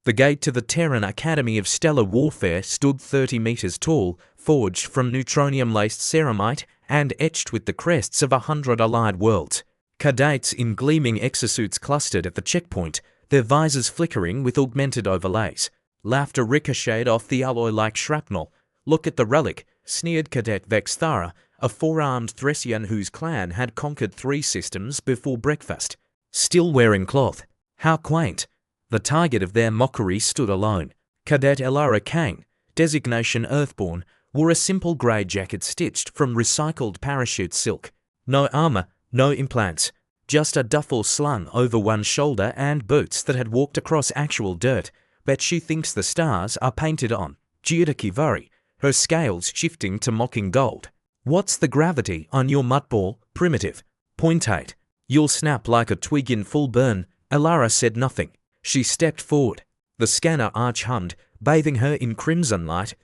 The gate to the Terran Academy of Stellar Warfare stood 30 meters tall, forged from neutronium-laced ceramite and etched with the crests of 100 allied worlds. Cadets in gleaming exosuits clustered at the checkpoint, their visors flickering with augmented overlays. Laughter ricocheted off the alloy like shrapnel. "Look at the relic," sneered Cadet Vexthara, a four-armed Thracian whose clan had conquered 3 systems before breakfast. Still wearing cloth. How quaint. The target of their mockery stood alone. Cadet Elara Kane, designation Earthborn, wore a simple grey jacket stitched from recycled parachute silk. No armour, no implants, just a duffel slung over one shoulder and boots that had walked across actual dirt. "Bet she thinks the stars are painted on," jeered Kivari, her scales shifting to mocking gold. "What's the gravity on your muttball, primitive? 0.8. You'll snap like a twig in full burn." Elara said nothing. She stepped forward. The scanner arch hummed, bathing her in crimson light.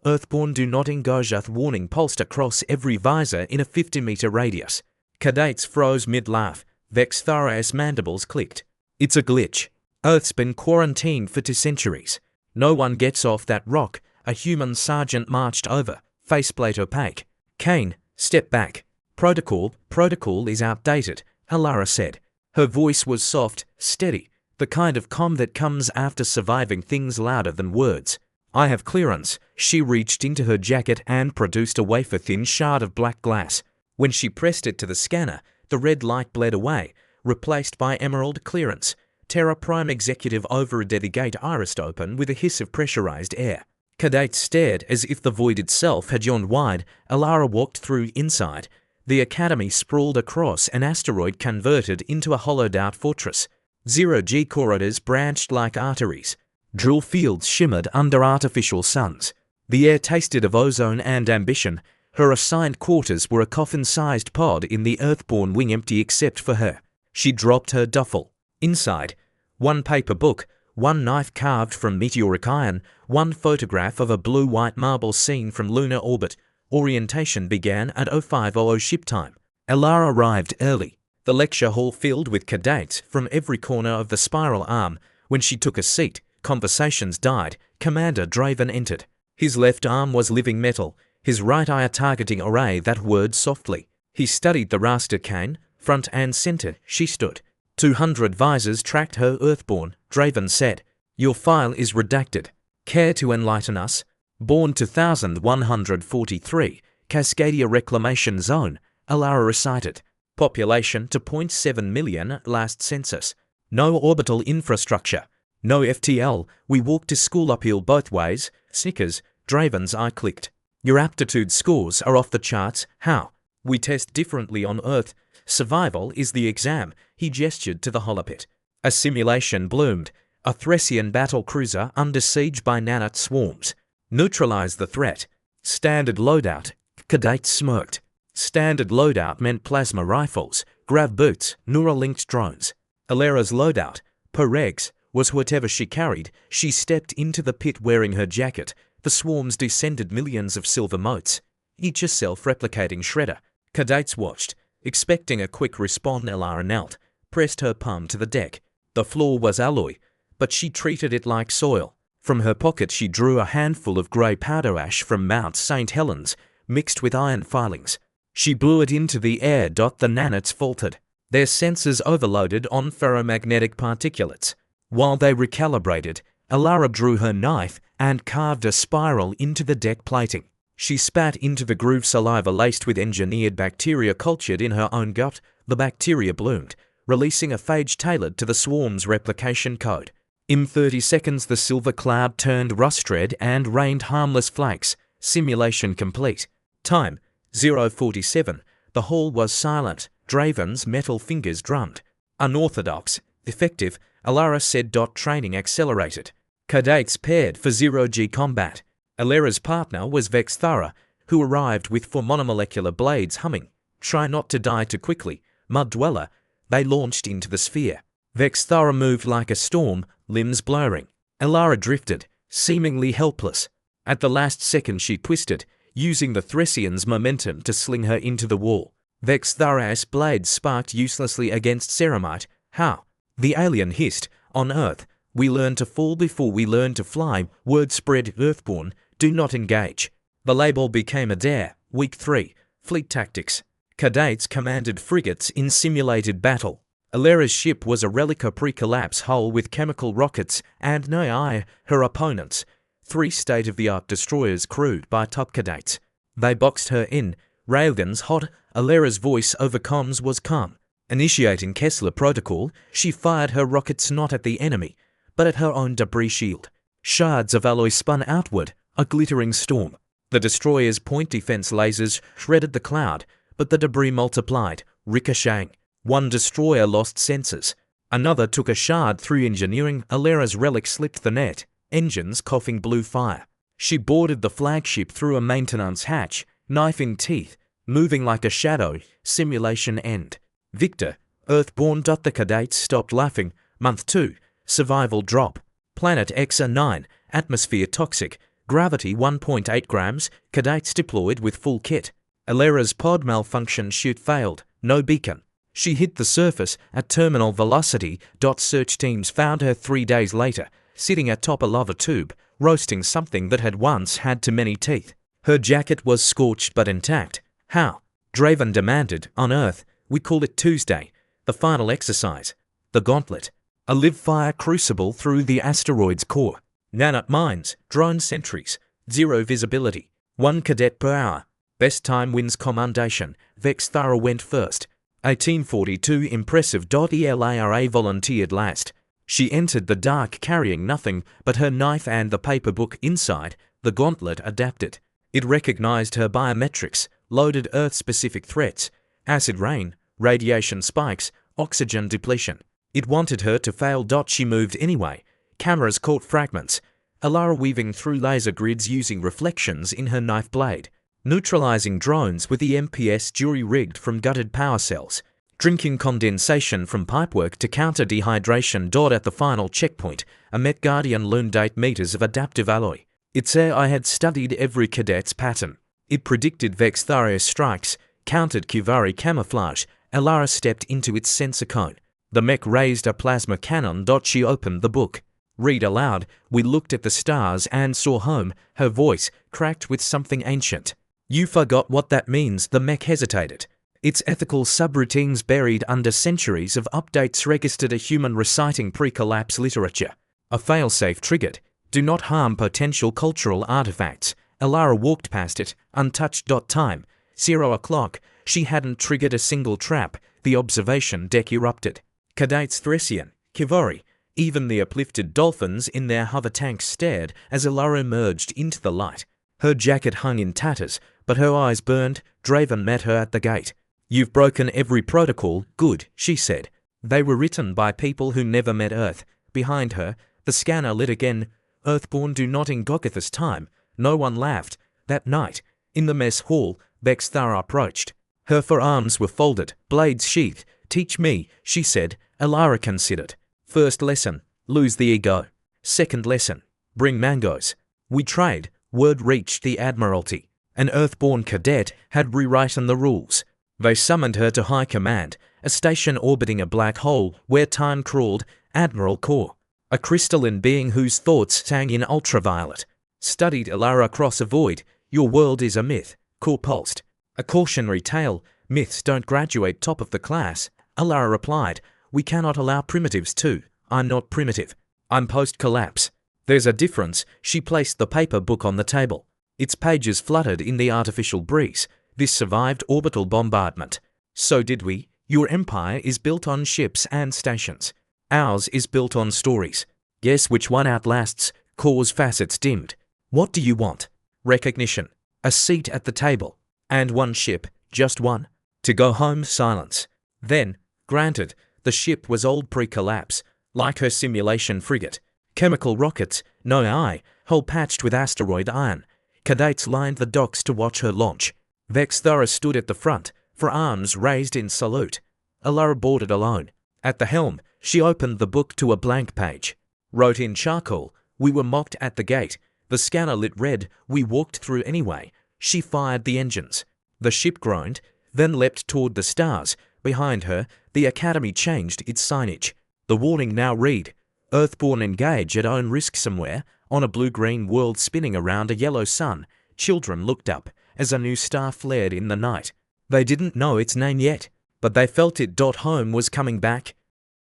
"Earthborn do not engage." Warning pulsed across every visor in a 50-meter radius. Cadets froze mid-laugh. Vexthara's mandibles clicked. "It's a glitch. Earth's been quarantined for 2 centuries. No one gets off that rock." A human sergeant marched over, faceplate opaque. "Kane, step back. Protocol is outdated," Elara said. Her voice was soft, steady, the kind of calm that comes after surviving things louder than words. "I have clearance." She reached into her jacket and produced a wafer-thin shard of black glass. When she pressed it to the scanner, the red light bled away, replaced by emerald clearance. Terra Prime Executive Override. The gate irised open with a hiss of pressurized air. Cadets stared as if the void itself had yawned wide. Elara walked through inside. The academy sprawled across an asteroid converted into a hollowed-out fortress. Zero-G corridors branched like arteries. Drill fields shimmered under artificial suns. The air tasted of ozone and ambition. Her assigned quarters were a coffin-sized pod in the Earthborn wing, empty except for her. She dropped her duffel. Inside, 1 paper book, 1 knife carved from meteoric iron, 1 photograph of a blue-white marble scene from lunar orbit. Orientation began at 0500 ship time. Elara arrived early. The lecture hall filled with cadets from every corner of the spiral arm. When she took a seat, conversations died. Commander Draven entered. His left arm was living metal, his right eye a targeting array that whirred softly. He studied the raster. Kane, front and center, she stood. 200 visors tracked her. Earthborn, Draven said. "Your file is redacted. Care to enlighten us?" "Born 2143, Cascadia Reclamation Zone," Elara recited. "Population to 0.7 million last census. No orbital infrastructure. No FTL. We walk to school uphill both ways." Snickers. Draven's eye clicked. "Your aptitude scores are off the charts." "How?" "We test differently on Earth. Survival is the exam." He gestured to the holopit. A simulation bloomed. A Thracian battle cruiser under siege by nanite swarms. "Neutralize the threat." "Standard loadout." Cadets smirked. Standard loadout meant plasma rifles, grav boots, neural-linked drones. Elara's loadout, per regs, was whatever she carried. She stepped into the pit wearing her jacket. The swarms descended millions of silver motes, each a self-replicating shredder. Cadets watched, expecting a quick response. Elara knelt, pressed her palm to the deck. The floor was alloy, but she treated it like soil. From her pocket she drew a handful of grey powder ash from Mount St. Helens, mixed with iron filings. She blew it into the air. The nanites faltered. Their sensors overloaded on ferromagnetic particulates. While they recalibrated, Elara drew her knife and carved a spiral into the deck plating. She spat into the groove saliva laced with engineered bacteria cultured in her own gut. The bacteria bloomed, releasing a phage tailored to the swarm's replication code. In 30 seconds the silver cloud turned rust red and rained harmless flakes. Simulation complete. Time, 0:47. The hall was silent. Draven's metal fingers drummed. "Unorthodox. Effective," Elara said. Training accelerated. Cadets paired for 0G combat. Elara's partner was Vexthara, who arrived with 4 monomolecular blades humming. "Try not to die too quickly, Mud Dweller." They launched into the sphere. Vexthara moved like a storm, limbs blurring. Elara drifted, seemingly helpless. At the last second she twisted, using the Thracian's momentum to sling her into the wall. Vexthara's blades sparked uselessly against ceramite. "How?" the alien hissed. "On Earth, We learn to fall before we learn to fly. Word spread. Earthborn. Do not engage. The label became a dare. Week 3. Fleet Tactics. Cadets commanded frigates in simulated battle. Alera's ship was a Relica pre-collapse hull with chemical rockets and no eye, her opponents. 3 state-of-the-art destroyers crewed by top cadets. They boxed her in. Railguns hot. Alera's voice over comms was calm. Initiating Kessler Protocol, she fired her rockets not at the enemy, but at her own debris shield. Shards of alloy spun outward, a glittering storm. The destroyer's point defense lasers shredded the cloud, but the debris multiplied, ricocheting. One destroyer lost sensors. Another took a shard through engineering. Alera's relic slipped the net, engines coughing blue fire. She boarded the flagship through a maintenance hatch, knife in teeth, moving like a shadow. Simulation end. Victor. Earthborn. The cadets stopped laughing. Month 2. Survival drop. Planet XA9. Atmosphere toxic. Gravity 1.8 grams. Cadets deployed with full kit. Alera's pod malfunction chute failed. No beacon. She hit the surface at terminal velocity. Search teams found her 3 days later, sitting atop a lava tube, roasting something that had once had too many teeth. Her jacket was scorched but intact. How? Draven demanded. On Earth, we call it Tuesday. The final exercise. The Gauntlet. A live-fire crucible through the asteroid's core. Nanite mines. Drone sentries. 0 visibility. 1 cadet per hour. Best time wins commendation. Vex Thara went first. 1842 impressive. Elara volunteered last. She entered the dark carrying nothing but her knife and the paper book inside. The Gauntlet adapted. It recognized her biometrics, loaded Earth-specific threats, acid rain, radiation spikes, oxygen depletion. It wanted her to fail. She moved anyway. Cameras caught fragments. Alara weaving through laser grids using reflections in her knife blade. Neutralizing drones with the MPS jury-rigged from gutted power cells. Drinking condensation from pipework to counter dehydration. At the final checkpoint, a Met Guardian learned 8 meters of adaptive alloy. It's I had studied every cadet's pattern. It predicted Vex Tharius strikes, countered Kuvari camouflage. Alara stepped into its sensor cone. The mech raised a plasma cannon. She opened the book. Read aloud. We looked at the stars and saw home. Her voice cracked with something ancient. You forgot what that means. The mech hesitated. Its ethical subroutines buried under centuries of updates registered a human reciting pre-collapse literature. A failsafe triggered. Do not harm potential cultural artifacts. Alara walked past it, untouched. Time. 0 o'clock. She hadn't triggered a single trap. The observation deck erupted. Cadets Thracian, Kivori, even the uplifted dolphins in their hover tanks stared as Alara emerged into the light. Her jacket hung in tatters, but her eyes burned. Draven met her at the gate. You've broken every protocol. Good, she said. They were written by people who never met Earth. Behind her, the scanner lit again. Earthborn. Do not engage this time. No one laughed. That night, in the mess hall, Vex Thara approached. Her forearms were folded, blades sheathed. Teach me, she said. Alara considered. First lesson, lose the ego. Second lesson, bring mangoes. We trade. Word reached the Admiralty. An Earthborn cadet had rewritten the rules. They summoned her to High Command, a station orbiting a black hole where time crawled. Admiral Core, a crystalline being whose thoughts sang in ultraviolet. Studied. Alara cross a void. Your world is a myth. Core pulsed. A cautionary tale. Myths don't graduate top of the class. Alara replied. We cannot allow primitives to. I'm not primitive. I'm post-collapse. There's a difference. She placed the paper book on the table. Its pages fluttered in the artificial breeze. This survived orbital bombardment. So did we. Your empire is built on ships and stations. Ours is built on stories. Guess which one outlasts? Core's facets dimmed. What do you want? Recognition. A seat at the table. And one ship. Just one. To go home. Silence. Then, granted, the ship was old pre-collapse, like her simulation frigate. Chemical rockets, no eye, hull patched with asteroid iron. Cadets lined the docks to watch her launch. Vex Thara stood at the front, for arms raised in salute. Alara boarded alone. At the helm, she opened the book to a blank page. Wrote in charcoal, we were mocked at the gate. The scanner lit red, we walked through anyway. She fired the engines. The ship groaned, then leapt toward the stars. Behind her, the Academy changed its signage. The warning now read, Earthborn engage at own risk somewhere, on a blue-green world spinning around a yellow sun. Children looked up as a new star flared in the night. They didn't know its name yet, but they felt it. Home was coming back.